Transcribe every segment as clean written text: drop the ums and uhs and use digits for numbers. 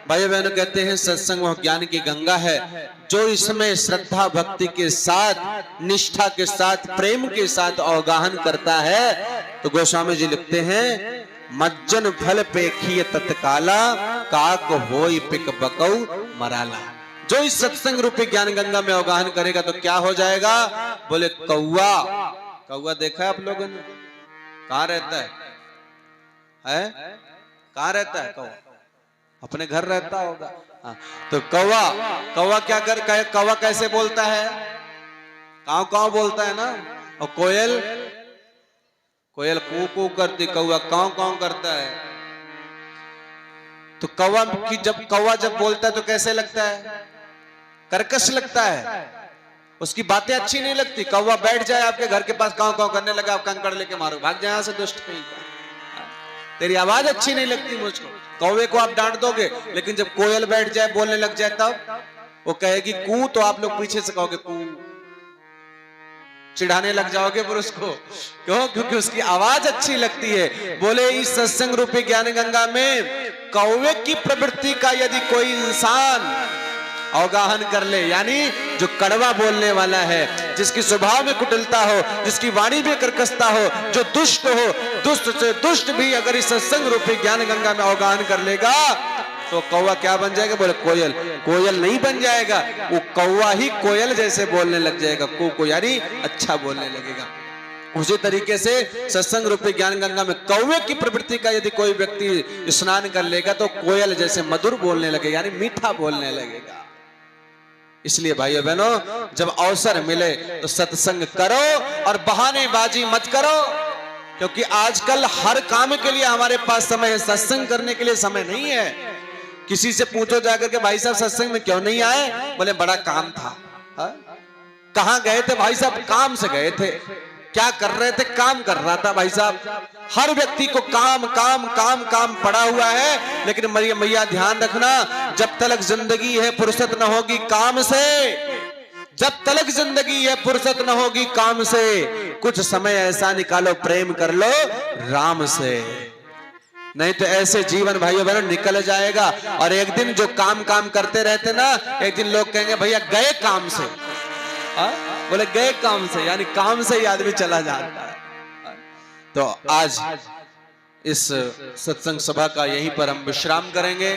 भाइयों बहनों, कहते हैं सत्संग वह ज्ञान की गंगा है जो इसमें श्रद्धा भक्ति के साथ, निष्ठा के साथ, प्रेम के साथ अवगाहन करता है। तो गोस्वामी जी लिखते हैं, मज्जन फल पेखिय तत्काला, काक होई पिक बकौ मराला। जो इस सत्संग रूपी ज्ञान गंगा में अवगाहन करेगा तो क्या हो जाएगा? बोले कौवा। कौवा देखा है आप लोगों ने? कहाँ रहता है? कहाँ रहता है कौवा? अपने घर रहता होगा। हाँ, तो कौवा, कौवा क्या कर, कौवा कैसे बोलता है? काव काव बोलता है ना। और कोयल, कोयल कू कू करती, कौवा काव काव करता है। तो कौवा की कौवा जब बोलता है तो कैसे लगता है? कर्कश लगता है, उसकी बातें अच्छी नहीं लगती। कौवा बैठ जाए आपके घर के पास, काव काव करने लगा, आप कंकड़ लेके मारो, भाग जाए यहाँ से दुष्ट कहीं का। तेरी आवाज अच्छी नहीं लगती मुझको। कौवे को आप डांट दोगे, लेकिन जब कोयल बैठ जाए, बोलने लग जाए, तब वो कहेगी कू, तो आप लोग पीछे से कहोगे कू, चिढ़ाने लग जाओगे फिर उसको। क्यों? क्योंकि उसकी आवाज अच्छी लगती है। बोले इस सत्संग रूपी ज्ञान गंगा में कौवे की प्रवृत्ति का यदि कोई इंसान अवगाहन कर ले, यानी जो कड़वा बोलने वाला है, जिसकी स्वभाव में कुटिलता हो, जिसकी वाणी में कर्कशता हो, जो दुष्ट हो, दुष्ट से दुष्ट भी अगर इस सत्संग रूपी ज्ञान गंगा में अवगाहन कर लेगा तो कौवा क्या बन जाएगा? बोले कोयल। कोयल नहीं बन जाएगा, वो कौवा ही कोयल जैसे बोलने लग जाएगा, को यानी अच्छा बोलने लगेगा। उसी तरीके से सत्संग रूपी ज्ञान गंगा में कौवे की प्रवृत्ति का यदि कोई व्यक्ति स्नान कर लेगा तो कोयल जैसे मधुर बोलने लगेगा, यानी मीठा बोलने लगेगा। इसलिए भाइयों बहनों, जब अवसर मिले तो सत्संग करो और बहानेबाजी मत करो, क्योंकि आजकल हर काम के लिए हमारे पास समय है, सत्संग करने के लिए समय नहीं है। किसी से पूछो जाकर के, भाई साहब सत्संग में क्यों नहीं आए? बोले बड़ा काम था। कहां गए थे भाई साहब? काम से गए थे। क्या कर रहे थे? काम कर रहा था भाई साहब। हर व्यक्ति को काम काम काम काम पड़ा हुआ है, लेकिन मैया ध्यान रखना, जब तक जिंदगी है फुर्सत न होगी काम से, जब तक जिंदगी है फुर्सत न होगी काम से, कुछ समय ऐसा निकालो, प्रेम कर लो राम से, नहीं तो ऐसे जीवन भाइयों बहनों निकल जाएगा। और एक दिन जो काम काम करते रहते ना, एक दिन लोग कहेंगे भैया गए काम से। बोले गए काम से, यानी काम से ही आदमी चला जाता है। तो आज इस सत्संग सभा का यहीं पर हम विश्राम करेंगे।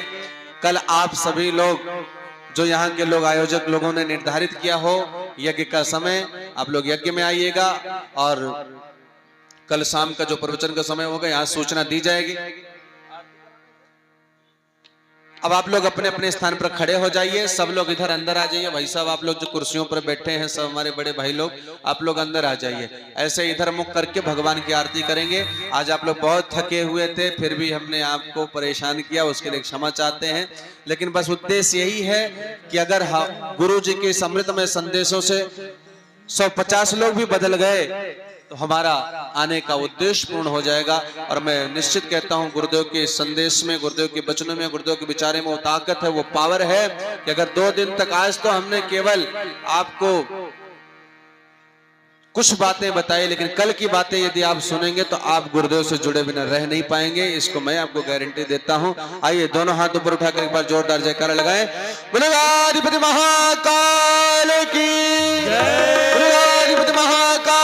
कल आप सभी लोग, जो यहाँ के लोग, आयोजक लोगों ने निर्धारित किया हो यज्ञ का समय, आप लोग यज्ञ में आइएगा। और कल शाम का जो प्रवचन का समय होगा यहाँ सूचना दी जाएगी। अब आप लोग अपने अपने स्थान पर खड़े हो जाइए, सब लोग इधर अंदर आ जाइए। भाई साहब आप लोग जो कुर्सियों पर बैठे हैं, सब हमारे बड़े भाई लोग, आप लोग अंदर आ जाइए। ऐसे इधर मुख करके भगवान की आरती करेंगे। आज आप लोग बहुत थके हुए थे, फिर भी हमने आपको परेशान किया, उसके लिए क्षमा चाहते हैं। लेकिन बस उद्देश्य यही है कि अगर गुरु जी के समृद्धमय संदेशों से 150 लोग भी बदल गए तो हमारा आने का उद्देश्य पूर्ण हो जाएगा। और मैं निश्चित कहता हूं, गुरुदेव के संदेश में, गुरुदेव के वचनों में, गुरुदेव के विचारे में वो ताकत है, वो पावर है कि अगर 2 दिन तक, आज तो हमने केवल आपको कुछ बातें बताई, लेकिन कल की बातें यदि आप सुनेंगे तो आप गुरुदेव से जुड़े बिना रह नहीं पाएंगे, इसको मैं आपको गारंटी देता हूं। आइए दोनों हाथ ऊपर उठाकर एक बार जोरदार जयकारा लगाएं। बोलो महाकाल की जय, बोलो महाकाल